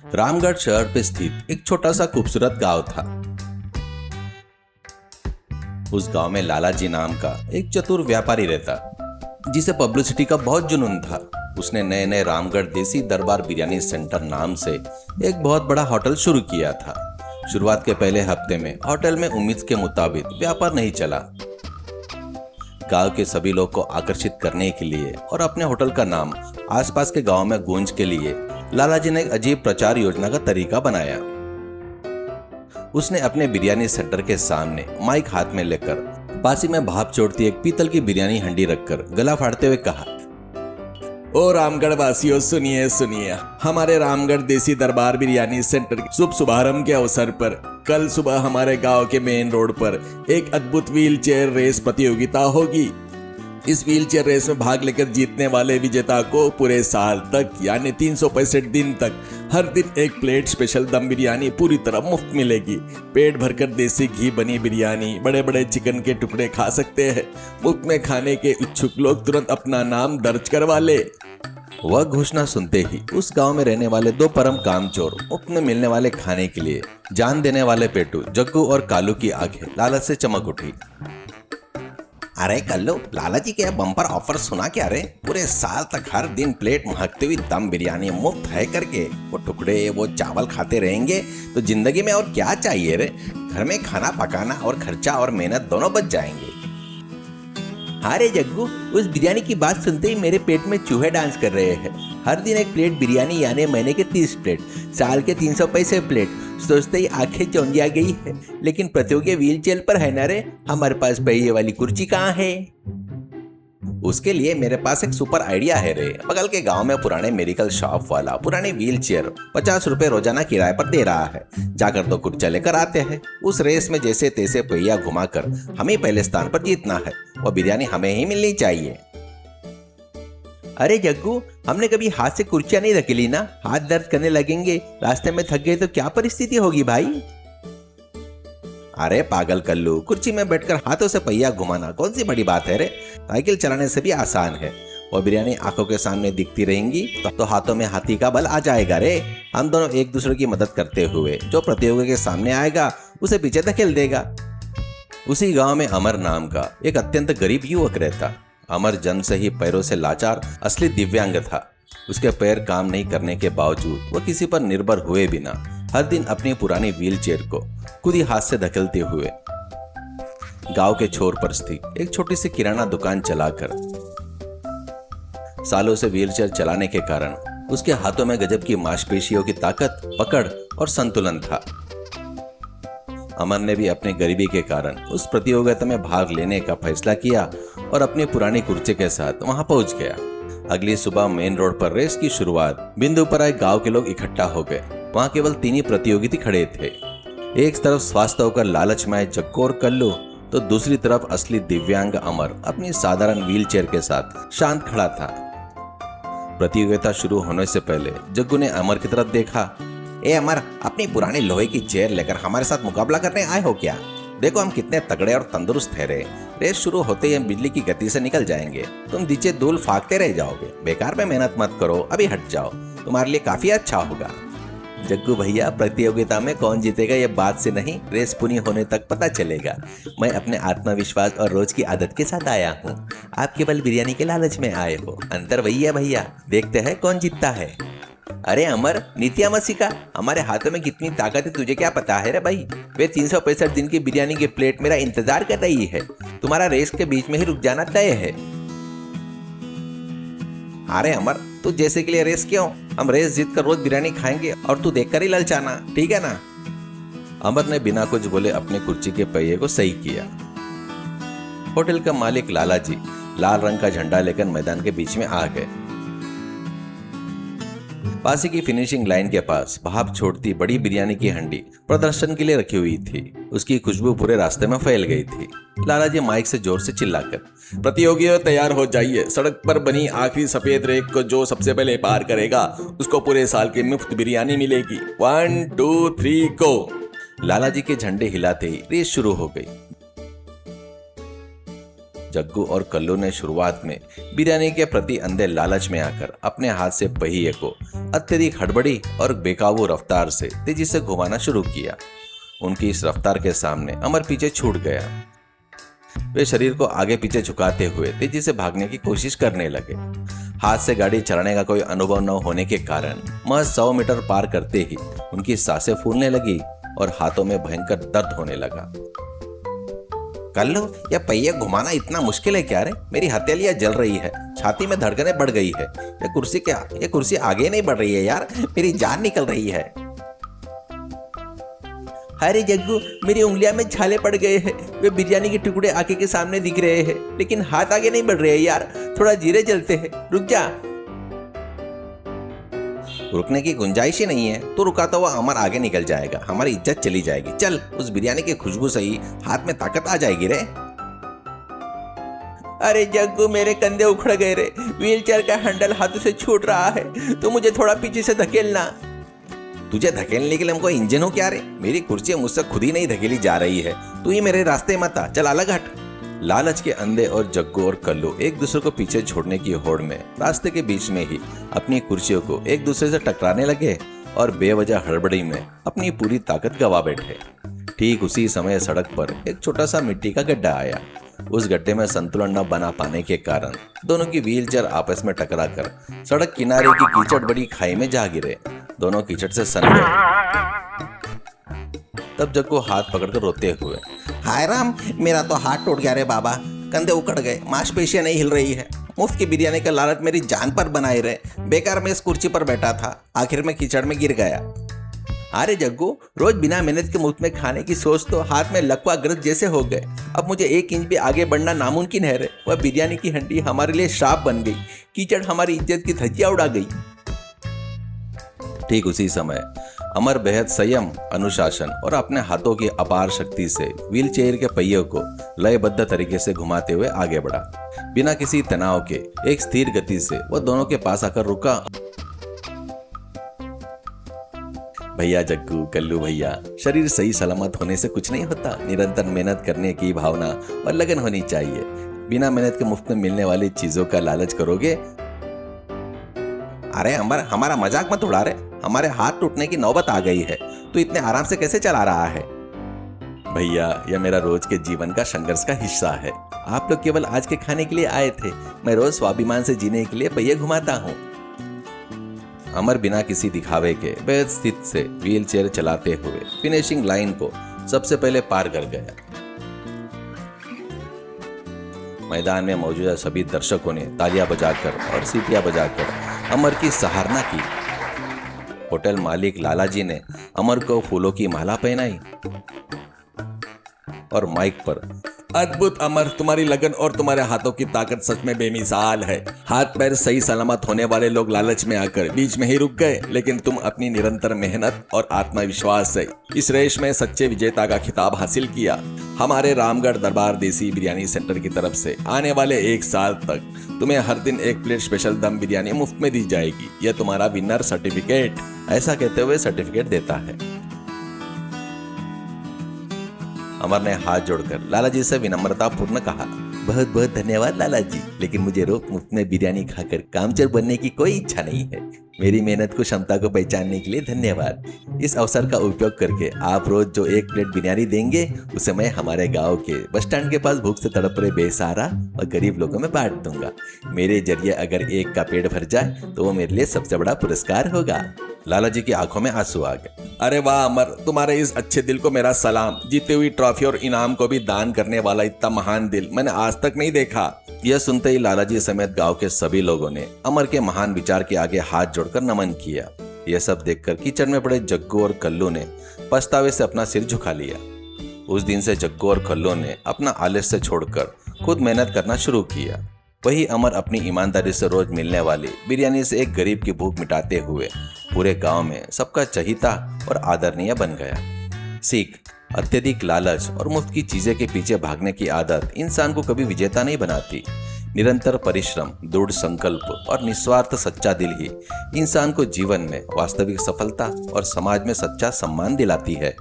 रामगढ़ शहर पे स्थित एक छोटा सा खूबसूरत गांव था। उस गांव में लाला जी नाम का एक चतुर व्यापारी रहता, जिसे पब्लिसिटी का बहुत जुनून था। उसने नए नए रामगढ़ देसी दरबार बिरयानी सेंटर नाम से एक बहुत बड़ा होटल शुरू किया था। शुरुआत के पहले हफ्ते में होटल में उम्मीद के मुताबिक व्यापार नहीं चला। गांव के सभी लोग को आकर्षित करने के लिए और अपने होटल का नाम आसपास के गांव में गूंज के लिए लाला जी ने एक अजीब प्रचार योजना का तरीका बनाया। उसने अपने बिरयानी सेंटर के सामने माइक हाथ में लेकर बासी में भाप छोड़ती एक पीतल की बिरयानी हंडी रखकर गला फाड़ते हुए कहा, ओ रामगढ़ वासियों, सुनिए सुनिए, हमारे रामगढ़ देसी दरबार बिरयानी सेंटर के शुभ शुभारंभ के अवसर पर कल सुबह हमारे गांव के मेन रोड पर एक अद्भुत व्हील चेयर रेस प्रतियोगिता होगी। इस व्हील चेयर रेस में भाग लेकर जीतने वाले विजेता को पूरे साल तक यानी 365 दिन तक हर दिन एक प्लेट स्पेशल दम बिरयानी पूरी तरह मुफ्त मिलेगी। पेट भरकर देसी घी बनी बिरयानी, बड़े बड़े चिकन के टुकड़े खा सकते हैं। मुफ्त में खाने के इच्छुक लोग तुरंत अपना नाम दर्ज करवा ले। वह घोषणा सुनते ही उस गांव में रहने वाले दो परम कामचोर मुफ्त में मिलने वाले खाने के लिए जान देने वाले पेटू जग्गू और कालू की आंखें लालच से चमक उठी। अरे कल्लू, लाला जी के बम्पर ऑफर सुना क्या रे? पूरे साल तक हर दिन प्लेट महकती हुई दम बिरयानी मुफ्त है करके वो टुकड़े वो चावल खाते रहेंगे तो जिंदगी में और क्या चाहिए रे? घर में खाना पकाना और खर्चा और मेहनत दोनों बच जाएंगे। अरे जग्गू, उस बिरयानी की बात सुनते ही मेरे पेट में चूहे डांस कर रहे हैं। हर दिन एक प्लेट बिरयानी यानी महीने के 30 प्लेट, साल के 365 प्लेट, सोचते ही आंखें चौंधिया गई है। लेकिन प्रतियोगी व्हील चेयर पर है ना रे, हमारे पास पहिए वाली कुर्सी कहाँ है? उसके लिए मेरे पास एक सुपर आइडिया है रे। बगल के गांव में पुराने मेडिकल शॉप वाला पुरानी व्हील चेयर 50 रुपए रोजाना किराए पर दे रहा है। जाकर दो कुर्चा लेकर आते हैं। उस रेस में जैसे तैसे पहिया घुमाकर हमें पहले स्थान पर जीतना है। वो बिरयानी हमें ही मिलनी चाहिए। अरे जग्गू, हमने कभी हाथ से कुर्सियां नहीं धकेली ना, हाथ दर्द करने लगेंगे, रास्ते में थक गए तो क्या परिस्थिति होगी भाई? अरे पागल कल्लू, कुर्सी में बैठकर हाथों से पहिया घुमाना कौन सी बड़ी बात है रे? साइकिल चलाने से भी आसान है। वो बिरयानी आंखों के सामने दिखती रहेंगी तो हाथों में हाथी का बल आ जाएगा रे। हम दोनों एक दूसरे की मदद करते हुए जो प्रतियोगी के सामने आएगा उसे पीछे धकेल देगा। उसी गांव में अमर नाम का एक अत्यंत गरीब युवक रहता। अमर जन्म से ही पैरों से लाचार असली दिव्यांग था। उसके पैर काम नहीं करने के बावजूद वह किसी पर निर्भर हुए बिना हर दिन अपनी पुरानी व्हील चेयर को खुद ही हाथ से धकेलते हुए गांव के छोर पर स्थित एक छोटी सी किराना दुकान चलाकर सालों से व्हील चेयर चलाने के कारण उसके हाथों में गजब की मांसपेशियों की ताकत, पकड़ और संतुलन था। अमर ने भी अपने गरीबी के कारण उस प्रतियोगिता में भाग लेने का फैसला किया और अपनी पुरानी कुर्सी के साथ वहां पहुंच गया। अगली सुबह मेन रोड पर रेस की शुरुआत बिंदु पर आए गांव के लोग इकट्ठा हो गए। वहां केवल 3 ही प्रतियोगी खड़े थे। एक तरफ स्वास्थ्य होकर लालचमय जग्गू और कल्लू तो दूसरी तरफ असली दिव्यांग अमर अपनी साधारण व्हील चेयर के साथ शांत खड़ा था। प्रतियोगिता शुरू होने से पहले जग्गू ने अमर की तरफ देखा। ए अमर, अपनी पुरानी लोहे की चेयर लेकर हमारे साथ मुकाबला करने आए हो क्या? देखो हम कितने तगड़े और तंदुरुस्त है रे। रेस शुरू होते ही हम बिजली की गति से निकल जाएंगे। तुम नीचे धूल फाकते रह जाओगे। बेकार में मेहनत मत करो, अभी हट जाओ, तुम्हारे लिए काफी अच्छा होगा। जग्गू भैया, प्रतियोगिता में कौन जीतेगा ये बात से नहीं, रेस पूरी होने तक पता चलेगा। मैं अपने आत्मविश्वास और रोज की आदत के साथ आया हूँ। आप केवल बिरयानी के लालच में आए हो। अंतर वही है भैया, देखते हैं कौन जीतता है। अरे अमर, नित्या मत सिखा। हमारे हाथों में कितनी ताकत है तुझे क्या पता है रे भाई? वे 365 दिन की बिरयानी की प्लेट मेरा इंतजार कर रही है। तुम्हारा रेस के बीच में ही रुक जाना तय है। अरे अमर, तू जैसे के लिए रेस क्यों? हम रेस जीत कर रोज बिरयानी खाएंगे और तू देखकर ही ललचाना, ठीक है ना? अमर ने बिना कुछ बोले अपनी कुर्सी के पहिए को सही किया। होटल का मालिक लाला जी लाल रंग का झंडा लेकर मैदान के बीच में आ गए। पासी की फिनिशिंग लाइन के पास भाप छोड़ती बड़ी बिरयानी की हंडी प्रदर्शन के लिए रखी हुई थी। उसकी खुशबू पूरे रास्ते में फैल गई थी। लाला जी माइक से जोर से चिल्लाकर, प्रतियोगियों तैयार हो जाइए। सड़क पर बनी आखिरी सफेद रेख को जो सबसे पहले पार करेगा उसको पूरे साल की मुफ्त बिरयानी मिलेगी। 1 2 3 गो। लाला जी के झंडे हिलाते ही रेस शुरू हो गई। जग्गू और कल्लू ने शुरुआत में बिरयानी के प्रति अंधे लालच में आकर अपने हाथ से पहिए को अत्यधिक हड़बड़ी और बेकाबू रफ्तार से तेजी से घुमाना शुरू किया। उनकी इस रफ्तार के सामने अमर पीछे छूट गया। वे शरीर को आगे पीछे झुकाते हुए तेजी से भागने की कोशिश करने लगे। हाथ से गाड़ी चलाने का कोई अनुभव न होने के कारण महज 100 मीटर पार करते ही उनकी सांसें फूलने लगी और हाथों में भयंकर दर्द होने लगा। कल्लू, यह पहिया घुमाना इतना मुश्किल है क्या रे? मेरी हथेलियां जल रही है, छाती में धड़कनें बढ़ गई है। ये कुर्सी आगे नहीं बढ़ रही है यार, मेरी जान निकल रही है। अरे जग्गू, मेरी उंगलियां में छाले पड़ गए हैं। वे बिरयानी के टुकड़े आंखें के सामने दिख रहे हैं, लेकिन हाथ आगे नहीं बढ़ रहे हैं यार। थोड़ा धीरे चलते हैं, रुक जा। रुकने की गुंजाइश ही नहीं है। तो रुका तो वह अमर आगे निकल जाएगा, हमारी इज्जत चली जाएगी। चल, उस बिरयानी की खुशबू से ही हाथ में ताकत आ जाएगी रे। अरे जग्गू, मेरे कंधे उखड़ गए रे। व्हीलचेयर का हैंडल हाथों से छूट रहा है, तो मुझे थोड़ा पीछे से धकेलना। तुझे धकेलने के लिए हमको इंजन हो क्या रे? मेरी कुर्सी मुझसे खुद ही नहीं धकेली जा रही है। तू ही मेरे रास्ते मत आ, चल अलग हट। लालच के अंधे और जग्गू और कल्लू एक दूसरे को पीछे छोड़ने की होड़ में रास्ते के बीच में ही अपनी कुर्सियों को एक दूसरे से टकराने लगे और बेवजह हड़बड़ी में अपनी पूरी ताकत गवा बैठे। ठीक उसी समय सड़क पर एक छोटा सा मिट्टी का गड्ढा आया। उस गड्ढे में संतुलन न बना पाने के कारण दोनों की व्हीलचेयर आपस में टकराकर सड़क किनारे की कीचड़ बड़ी खाई में जा गिरे। दोनों कीचड़ से सन गए। तब जग्गू हाथ पकड़कर रोते हुए, हाय राम, मेरा तो हाथ टूट गया रे बाबा, कंधे उकड़ गए, मांसपेशियां नहीं हिल रही है। मुफ्त की बिरयानी का लालच मेरी जान पर बनाए रहे। बेकार में इस कुर्सी पर बैठा था, आखिर में कीचड़ में गिर गया। अरे जग्गू, रोज बिना मेहनत के मुफ्त में खाने की सोच तो हाथ में लकवा ग्रस्त जैसे हो गए। अब मुझे 1 इंच भी आगे बढ़ना नामुमकिन है रे। वह बिरयानी की हंडी हमारे लिए श्राप बन गई। कीचड़ हमारी इज्जत की धज्जियां उड़ा गई। ठीक उसी समय अमर बेहद संयम, अनुशासन और अपने हाथों की अपार शक्ति से व्हीलचेयर के पहियों को लयबद्ध तरीके से घुमाते हुए आगे बढ़ा। बिना किसी तनाव के एक स्थिर गति से वह दोनों के पास आकर रुका। भैया जग्गू, कल्लू भैया, शरीर सही सलामत होने से कुछ नहीं होता। निरंतर मेहनत करने की भावना और लगन होनी चाहिए। बिना मेहनत के मुफ्त में मिलने वाली चीजों का लालच करोगे। अरे अमर, हमारा मजाक मत उड़ा रे। हमारे हाथ टूटने की नौबत आ गई है। तू इतने आराम से कैसे चला रहा है? भैया, यह मेरा रोज के जीवन का संघर्ष का हिस्सा है। आप लोग केवल आज के खाने के लिए आए थे। मैं रोज स्वाभिमान से जीने के लिए पहिए घुमाता हूँ। अमर बिना किसी दिखावे के बेहद स्थित से व्हीलचेयर चलाते हुए फिनिशिंग लाइन को सबसे पहले पार कर गया। मैदान में मौजूदा सभी दर्शकों ने तालियां बजाकर और सीटियां बजाकर अमर की सराहना की। होटल मालिक लालाजी ने अमर को फूलों की माला पहनाई और माइक पर, अद्भुत अमर, तुम्हारी लगन और तुम्हारे हाथों की ताकत सच में बेमिसाल है। हाथ पैर सही सलामत होने वाले लोग लालच में आकर बीच में ही रुक गए, लेकिन तुम अपनी निरंतर मेहनत और आत्मविश्वास से इस रेस में सच्चे विजेता का खिताब हासिल किया। हमारे रामगढ़ दरबार देसी बिरयानी सेंटर की तरफ से आने वाले 1 साल तक तुम्हें हर दिन 1 प्लेट स्पेशल दम बिरयानी मुफ्त में दी जाएगी। यह तुम्हारा विनर सर्टिफिकेट। ऐसा कहते हुए सर्टिफिकेट देता है। अमर ने हाथ जोड़कर लालाजी से विनम्रता पूर्ण कहा, बहुत बहुत धन्यवाद लालाजी, लेकिन मुझे रोज मुफ्त में बिरयानी खाकर कामचोर बनने की कोई इच्छा नहीं है। मेरी मेहनत को, क्षमता को पहचानने के लिए धन्यवाद। इस अवसर का उपयोग करके आप रोज जो 1 प्लेट बिरयानी देंगे, उसे मैं हमारे गांव के बस स्टैंड के पास भूख से तड़प रहे बेसहारा और गरीब लोगों में बांट दूंगा। मेरे जरिए अगर एक का पेट भर जाए तो वो मेरे लिए सबसे बड़ा पुरस्कार होगा। लालाजी की आंखों में आंसू आ गए। अरे वाह अमर, तुम्हारे इस अच्छे दिल को मेरा सलाम। जीती हुई ट्रॉफी और इनाम को भी दान करने वाला इतना महान दिल मैंने आज तक नहीं देखा। यह सुनते ही लालाजी समेत गांव के सभी लोगों ने अमर के महान विचार के आगे हाथ जोड़कर नमन किया। यह सब देखकर कीचड़ में पड़े जग्गू और कल्लू ने पछतावे से अपना सिर झुका लिया। उस दिन से जग्गू और कल्लू ने अपना आलस्य छोड़कर खुद मेहनत करना शुरू किया। वही अमर अपनी ईमानदारी से रोज मिलने वाली बिरयानी से एक गरीब की भूख मिटाते हुए पूरे गांव में सबका चहीता और आदरणीय बन गया। सीख, अत्यधिक लालच और मुफ्त की चीजें के पीछे भागने की आदत इंसान को कभी विजेता नहीं बनाती। निरंतर परिश्रम, दृढ़ संकल्प और निस्वार्थ सच्चा दिल ही इंसान को जीवन में वास्तविक सफलता और समाज में सच्चा सम्मान दिलाती है।